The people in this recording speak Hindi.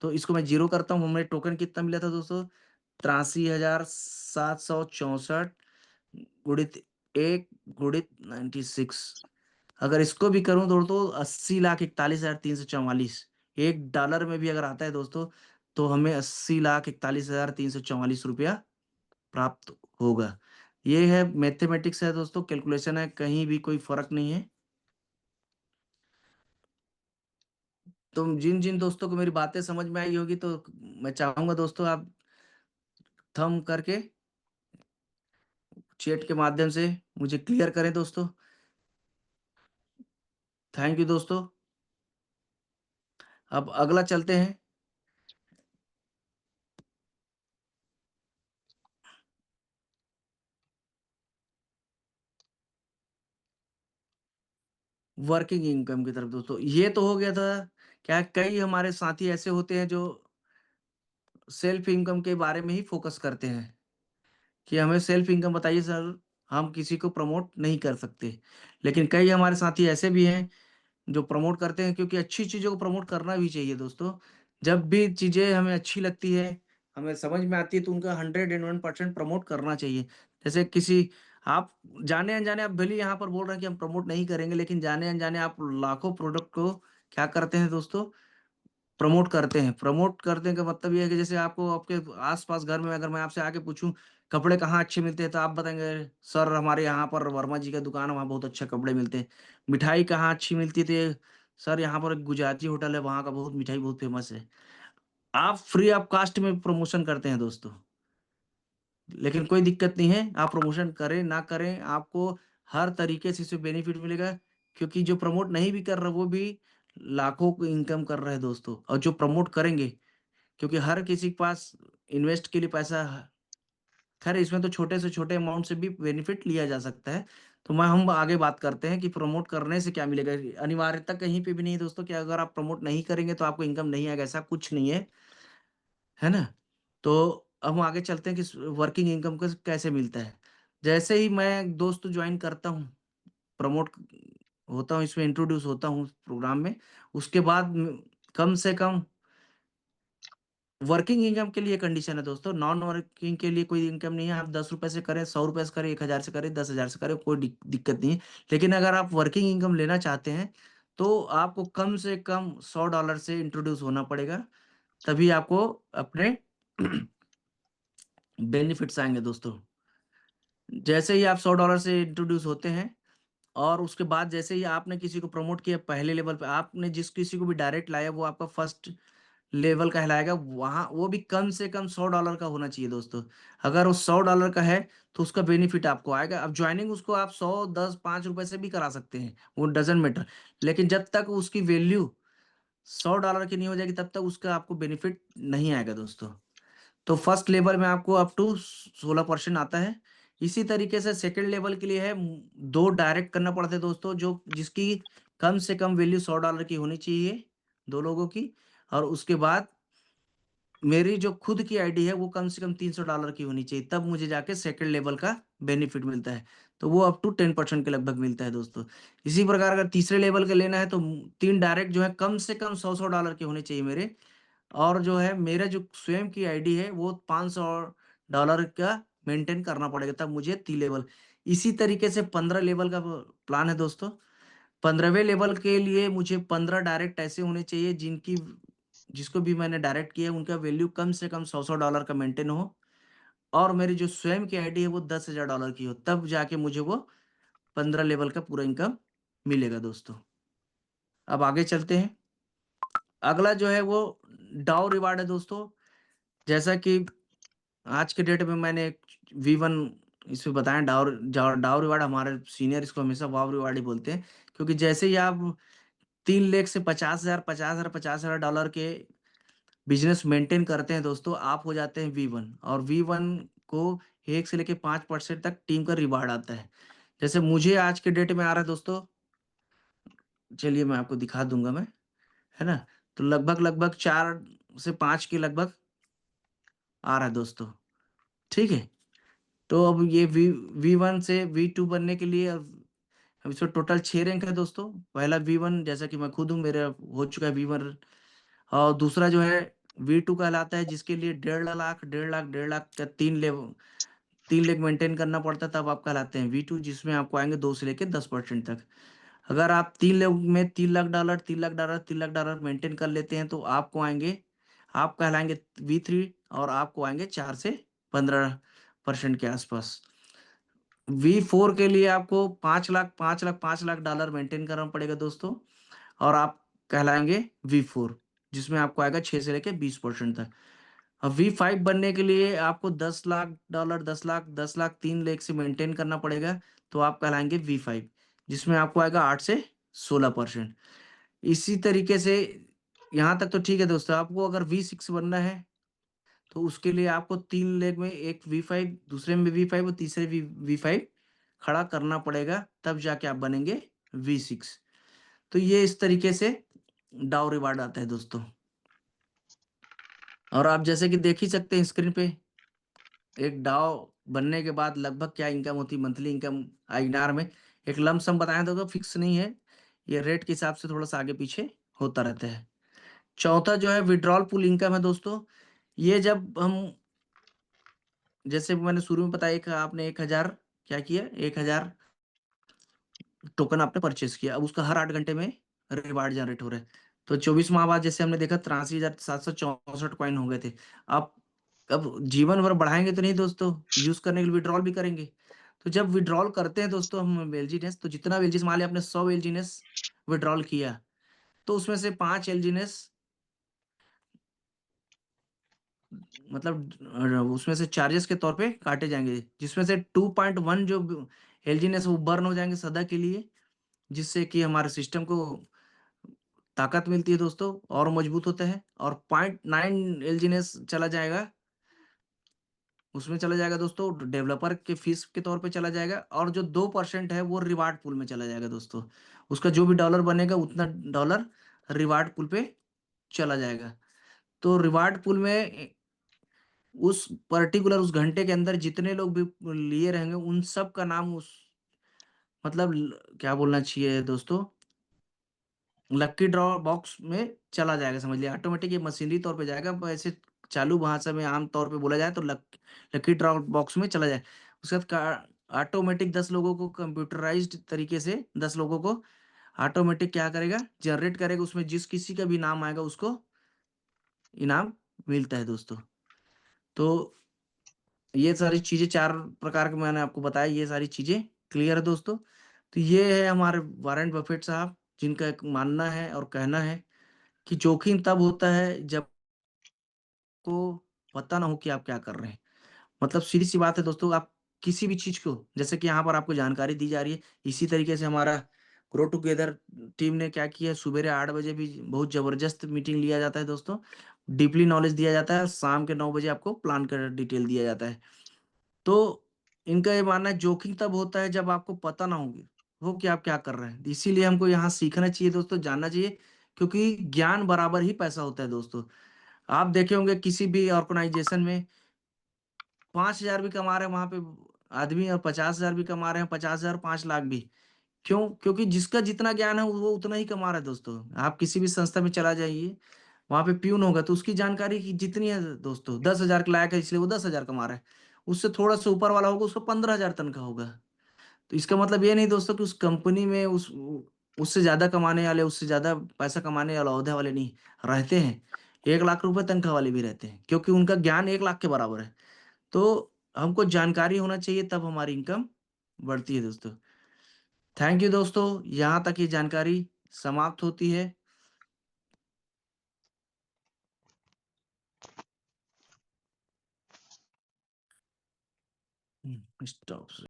तो इसको मैं जीरो करता हूँ, हमें टोकन कितना मिला था दोस्तों? 83,764 गुणित 1 गुणित 96। अगर इसको भी करूँ दोस्तों 80,41,344, $1 में भी अगर आता है दोस्तों, तो हमें 80,41,344 रुपया प्राप्त होगा। ये है मैथमेटिक्स है दोस्तों, कैलकुलेशन है, कहीं भी कोई फ़र्क नहीं है। तो जिन-जिन दोस्तों को मेरी बातें समझ में आई होगी, तो मैं चाहूँगा दोस्तों आप थंब करके चैट के माध्यम से मुझे क्लियर करें दोस्तों। थैंक यू दोस्तों। अब अगला चलते हैं। वर्किंग इनकम की तरफ दोस्तों। ये तो हो गया था, क्या कई हमारे साथी ऐसे होते हैं जो सेल्फ इनकम के बारे में ही फ़ोकस करते हैं, कि हमें सेल्फ इनकम बताइए सर, हम किसी को प्रमोट नहीं कर सकते। लेकिन कई हमारे साथी ऐसे भी हैं जो प्रमोट करते हैं, क्योंकि अच्छी चीज़ों को प्रमोट करना भी चाहिए दोस्तों। जब भी चीज़ें हमें अच्छी लगती है, हमें समझ में आती है, तो उनका 101% प्रमोट करना चाहिए। जैसे किसी आप जाने-अनजाने, आप भले ही यहाँ पर बोल रहे हैं कि हम प्रमोट नहीं करेंगे, लेकिन जाने-अनजाने आप लाखों प्रोडक्ट को क्या करते हैं दोस्तों? प्रमोट करते हैं। प्रमोट करने का मतलब ये है कि जैसे आपको आपके आस-पास घर में अगर मैं आपसे आके पूछूँ, कपड़े कहाँ अच्छे मिलते हैं? तो आप बताएँगे, सर हमारे यहाँ पर वर्मा जी का दुकान है, वहाँ बहुत अच्छे कपड़े मिलते हैं। मिठाई कहाँ अच्छी मिलती है? तो ये सर यहाँ पर एक गुजराती होटल है, वहाँ का बहुत मिठाई बहुत फ़ेमस है। आप फ्री ऑफ कॉस्ट में प्रमोशन करते हैं दोस्तों। लेकिन कोई दिक्कत नहीं है, आप प्रमोशन करें, ना करें, आपको हर तरीके से इससे बेनिफिट मिलेगा, क्योंकि जो प्रमोट नहीं भी कर रहा, वो भी लाखों को इनकम कर रहा है दोस्तों। और जो प्रमोट करेंगे, क्योंकि हर किसी के पास इन्वेस्ट के लिए पैसा है। खैर इसमें तो छोटे से छोटे अमाउंट से भी बेनिफिट लिया जा सकता है। तो मैं हम आगे बात करते हैं कि प्रमोट करने से क्या मिलेगा। अनिवार्यता कहीं पे भी नहीं है दोस्तों, कि अगर आप प्रमोट नहीं करेंगे तो आपको इनकम नहीं आएगा, ऐसा कुछ नहीं है, है ना? तो अब हम आगे चलते हैं कि वर्किंग इनकम को कैसे मिलता है। जैसे ही मैं दोस्त ज्वाइन करता हूँ, प्रमोट होता हूँ, इसमें इंट्रोड्यूस होता हूँ प्रोग्राम में, उसके बाद कम से कम वर्किंग इनकम के लिए कंडीशन है दोस्तों, नॉन वर्किंग के लिए कोई इनकम नहीं है। आप ₹10 से करें, ₹100 से करें, 1000 से करें, 10,000 से करें, कोई दिक्कत नहीं है। लेकिन अगर आप वर्किंग इनकम लेना चाहते हैं, तो आपको कम से कम $100 से इंट्रोड्यूस होना पड़ेगा, तभी आपको अपने बेनिफिट्स आएँगे दोस्तों। जैसे ही आप $100 से इंट्रोड्यूस होते हैं, और उसके बाद जैसे ही आपने किसी को प्रमोट किया पहले लेवल पे, आपने जिस किसी को भी डायरेक्ट लाया, वो आपका फर्स्ट लेवल कहलाएगा। वहाँ वो भी कम से कम $100 का होना चाहिए दोस्तों। अगर वो $100 का है, तो उसका बेनिफिट आपको आएगा। अब जॉइनिंग उसको आप 100, 10, ₹5 से भी करा सकते हैं, वो डज़न्ट मैटर। लेकिन जब तक उसकी वैल्यू $100 की नहीं हो जाएगी, तब तक उसका आपको बेनिफिट नहीं आएगा दोस्तों। तो फर्स्ट लेवल में आपको अप टू 16% आता है। इसी तरीके से सेकंड लेवल के लिए है, 2 डायरेक्ट करना पड़ता है दोस्तों, जो जिसकी कम से कम वैल्यू $100 की होनी चाहिए, 2 लोगों की। और उसके बाद मेरी जो खुद की आईडी है, वो कम से कम $300 की होनी चाहिए, तब मुझे जाके सेकंड लेवल का बेनिफिट मिलता है। तो वो अप टू 10% के लगभग मिलता है दोस्तों। इसी प्रकार अगर तीसरे लेवल का लेना है, तो 3 डायरेक्ट जो है कम से कम $100 के होने चाहिए मेरे। और जो है मेरा जो स्वयं की आईडी है, वो $500 का मेंटेन करना पड़ेगा, तब मुझे ती लेवल। इसी तरीके से 15 लेवल का प्लान है दोस्तों। 15वें लेवल के लिए मुझे 15 डायरेक्ट ऐसे होने चाहिए, जिसको भी मैंने डायरेक्ट किया है, उनका वैल्यू कम से कम $100 का मेंटेन हो, और मेरी जो स्वयं की आईडी है वो $10,000 की हो, तब जाके मुझे वो 15 लेवल का पूरा इनकम मिलेगा दोस्तों। अब आगे चलते हैं। अगला जो है वो डाउ रिवार्ड है दोस्तों। जैसा कि आज के डेट में मैंने V1 इसमें बताया, डाउ रिवार्ड, हमारे सीनियर इसको हमेशा वाव रिवार्ड ही बोलते हैं। क्योंकि जैसे ही आप 3 लाख से 50,000, 50,000, $50,000 के बिज़नेस मेंटेन करते हैं दोस्तों, आप हो जाते हैं V1। और V1 को 1 से लेके 5% तक टीम का रिवार्ड आता है। जैसे मुझे आज के डेट में आ रहा है दोस्तों, चलिए मैं आपको दिखा दूँगा मैं, है ना? तो लगभग-लगभग 4 से 5 के लगभग आ रहा है दोस्तों, ठीक है? तो अब ये V1 से V2 बनने के लिए अब इसमें टोटल 6 रैंक है दोस्तों। पहला V1 जैसा कि मैं खुद हूँ, मेरा हो चुका है V1। और दूसरा जो है V2 कहलाता है, जिसके लिए 1.5 लाख का 3 लाख मेंटेन करना पड़ता है, तब आप कहलाते हैं V2, जिसमें आपको आएंगे 2 से लेके 10% तक। अगर आप 3 लाख में $3 लाख मेंटेन कर लेते हैं तो आपको आएंगे, आप कहलाएंगे V3, और आपको आएंगे 4 से 15% के आसपास। V4 के लिए आपको $5 लाख मेंटेन करना पड़ेगा दोस्तों, और आप कहलाएंगे V4, जिसमें आपको आएगा 6 से लेके 20% तक। अब V5 बनने के लिए आपको $10 लाख, 10 लाख 3 लाख से मेंटेन करना पड़ेगा, तो आप कहलाएंगे V5, जिसमें आपको आएगा 8 से 16%। इसी तरीके से यहाँ तक तो ठीक है दोस्तों। आपको अगर V6 बनना है तो उसके लिए आपको 3 लेग में एक V5, दूसरे में V5 और तीसरे V5 खड़ा करना पड़ेगा, तब जाके आप बनेंगे V6। तो ये इस तरीके से डाउ रिवार्ड आता है दोस्तों। और आप जैसे कि देख ही सकते हैं स्क्रीन पे, एक डाउ बनने के बाद लगभग क्या इनकम होती है, मंथली इनकम आईएनआर में। एक लमसम बताएं तो फिक्स नहीं है, ये रेट के हिसाब से थोड़ा सा आगे पीछे होता रहता है। चौथा जो है विड्रॉल पुल इनकम है दोस्तों। ये जब हम, जैसे मैंने शुरू में बताया, आपने 1000 क्या किया, 1000 टोकन आपने परचेस किया, अब उसका हर 8 घंटे में रिवार्ड जनरेट हो रहा है। तो 24 माह बाद जैसे हमने देखा 83,764 कॉइन हो गए थे। अब जीवन भर बढ़ाएंगे तो नहीं दोस्तों, यूज करने के लिए विड्रॉल भी करेंगे। तो जब विड्रॉल करते हैं दोस्तों हम एलजीनेस, तो जितना भी एलजीनेस, मान लिया आपने 100 एलजीनेस विड्रॉल किया, तो उसमें से 5 एलजीनेस, मतलब उसमें से चार्जेस के तौर पे काटे जाएंगे, जिसमें से 2.1 जो एलजीनेस वो बर्न हो जाएंगे सदा के लिए, जिससे कि हमारे सिस्टम को ताकत मिलती है दोस्तों, और मजबूत होता है। और 0.9 एलजीनेस चला जाएगा, उसमें चला जाएगा दोस्तों डेवलपर के फीस के तौर पे चला जाएगा, और जो 2% है वो रिवार्ड पूल में चला जाएगा दोस्तों। उसका जो भी डॉलर बनेगा उतना डॉलर रिवार्ड पूल पे चला जाएगा। तो रिवार्ड पूल में उस पर्टिकुलर उस घंटे के अंदर जितने लोग भी लिए रहेंगे उन सब का नाम उस, मतलब क्या बोलना चाहिए दोस्तों, लक्की ड्रॉ बॉक्स में चला जाएगा, समझ लिया। ऑटोमेटिक ये मशीनरी तौर पे जाएगा, ऐसे चालू भाषा में आम तौर पे बोला जाए तो लक्की ड्रॉ बॉक्स में चला जाए। उसके बाद ऑटोमेटिक 10 लोगों को कंप्यूटराइज्ड तरीके से 10 लोगों को ऑटोमेटिक क्या करेगा, जनरेट करेगा, उसमें जिस किसी का भी नाम आएगा उसको इनाम मिलता है दोस्तों। तो ये सारी चीजें 4 प्रकार के मैंने आपको बताया, ये सारी चीजें क्लियर है दोस्तों। तो ये है हमारे वारेन बफेट साहब, जिनका एक मानना है और कहना है कि जोखिम तब होता है जब को पता ना हो कि आप क्या कर रहे हैं। मतलब सीधी सी बात है दोस्तों, आप किसी भी चीज को, जैसे कि यहाँ पर आपको जानकारी दी जा रही है, इसी तरीके से हमारा ग्रो टुगेदर टीम ने क्या किया, सुबह 8 बजे भी बहुत जबरदस्त मीटिंग लिया जाता है दोस्तों, डीपली नॉलेज दिया जाता है, शाम के 9 बजे आपको प्लान का डिटेल दिया जाता है। तो इनका ये मानना है जोखिम तब होता है जब आपको पता ना हो कि आप क्या कर रहे हैं। इसीलिए हमको यहाँ सीखना चाहिए दोस्तों, जानना चाहिए, क्योंकि ज्ञान बराबर ही पैसा होता है दोस्तों। आप देखे होंगे किसी भी ऑर्गेनाइजेशन में 5,000 भी कमा रहे हैं वहां पे आदमी, और 50,000 भी कमा रहे हैं, 50,000 5 लाख भी। क्यों? क्योंकि जिसका जितना ज्ञान है वो उतना ही कमा रहा है दोस्तों। आप किसी भी संस्था में चला जाइए, वहां पे प्यून होगा तो उसकी जानकारी की जितनी है दोस्तों, 10,000 का लायक है इसलिए वो 10,000 कमा रहा है। उससे थोड़ा सा ऊपर वाला होगा उसको 15,000 तनख्वाह होगा। तो इसका मतलब ये नहीं दोस्तों कि उस कंपनी में उससे ज्यादा कमाने वाले, उससे ज्यादा पैसा कमाने वाले ओहदे वाले नहीं रहते हैं। 1 लाख रुपए तनख्वाह वाले भी रहते हैं, क्योंकि उनका ज्ञान 1 लाख के बराबर है। तो हमको जानकारी होना चाहिए, तब हमारी इनकम बढ़ती है दोस्तों। थैंक यू दोस्तों, यहाँ तक ये जानकारी समाप्त होती है। स्टॉप।